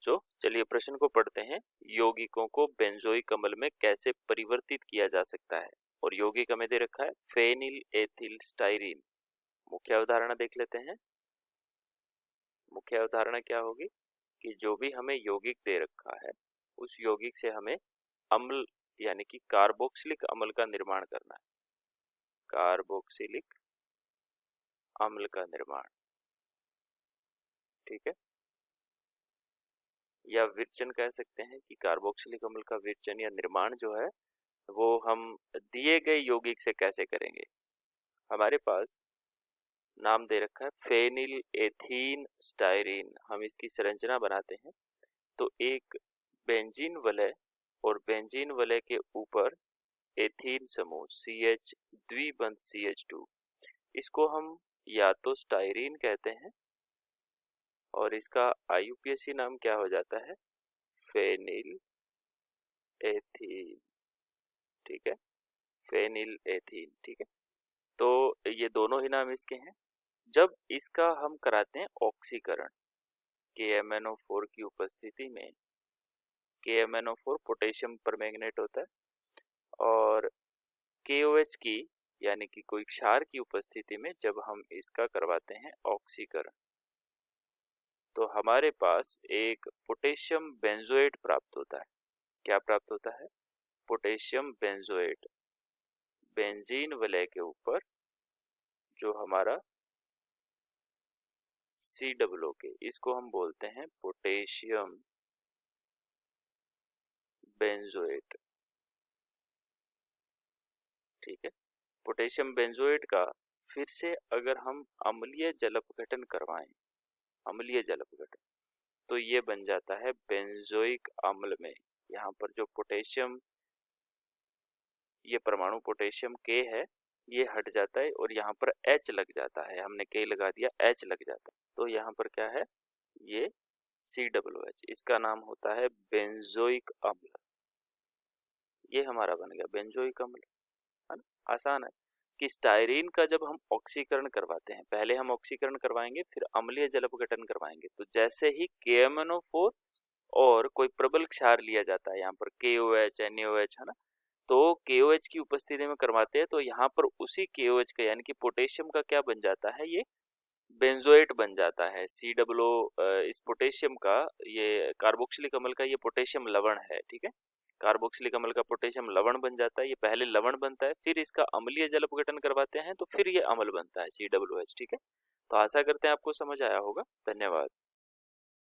बच्चों, चलिए प्रश्न को पढ़ते हैं। यौगिकों को बेंजोइक अम्ल में कैसे परिवर्तित किया जा सकता है। और यौगिक हमें दे रखा है फेनिल एथिल स्टाइरीन। मुख्य अवधारणा देख लेते हैं। मुख्य अवधारणा क्या होगी कि जो भी हमें यौगिक दे रखा है उस यौगिक से हमें अम्ल यानी कि कार्बोक्सिलिक अम्ल का निर्माण करना है। कार्बोक्सिलिक अम्ल का निर्माण, ठीक है, या विरचन कह सकते हैं कि कार्बोक्सिलिक अम्ल का विरचन या निर्माण जो है वो हम दिए गए यौगिक से कैसे करेंगे। हमारे पास नाम दे रखा है फेनिल एथीन स्टाइरीन। हम इसकी संरचना बनाते हैं तो एक बेंजीन वलय और बेंजीन वलय के ऊपर एथीन समूह CH द्विबंध CH2, इसको हम या तो स्टाइरीन कहते हैं और इसका IUPAC नाम क्या हो जाता है, फेनिल एथीन, ठीक है, फेनिल एथीन, ठीक है। तो ये दोनों ही नाम इसके हैं। जब इसका हम कराते हैं ऑक्सीकरण KMnO4 की उपस्थिति में, KMnO4 पोटेशियम परमैंगनेट होता है, और KOH की यानी कि कोई क्षार की उपस्थिति में जब हम इसका करवाते हैं ऑक्सीकरण तो हमारे पास एक पोटेशियम बेंजोएट प्राप्त होता है। क्या प्राप्त होता है, पोटेशियम बेंजोएट। बेंजीन वलय के ऊपर जो हमारा COO, इसको हम बोलते हैं पोटेशियम बेंजोएट, ठीक है। पोटेशियम बेंजोएट का फिर से अगर हम अम्लीय जल अपघटन करवाएं, अम्लीय जल अपघटन, तो ये बन जाता है बेंजोइक अम्ल में। यहाँ पर जो पोटेशियम, ये परमाणु पोटेशियम K है, ये हट जाता है और यहाँ पर H लग जाता है। हमने K लगा दिया, H लग जाता है, तो यहाँ पर क्या है, ये COOH, इसका नाम होता है बेंजोइक अम्ल। ये हमारा बन गया बेंजोइक अम्ल, है ना। आसान है कि स्टाइरीन का जब हम ऑक्सीकरण करवाते हैं, पहले हम ऑक्सीकरण करवाएंगे फिर अम्लीय जल अपघटन करवाएंगे, तो जैसे ही KMnO4 और कोई प्रबल क्षार लिया जाता है, यहाँ पर KOH NaOH, है ना, तो KOH की उपस्थिति में करवाते हैं तो यहाँ पर उसी KOH का यानी कि पोटेशियम का क्या बन जाता है, ये बेंजोएट बन जाता है। COO, इस पोटेशियम का, ये कार्बोक्सिलिक अम्ल का ये पोटेशियम लवण है, ठीक है। कार्बोक्सिलिक अम्ल का पोटेशियम लवण बन जाता है। ये पहले लवण बनता है, फिर इसका अम्लीय जल अपघटन करवाते हैं तो फिर ये अम्ल बनता है COOH, ठीक है। तो आशा करते हैं आपको समझ आया होगा। धन्यवाद।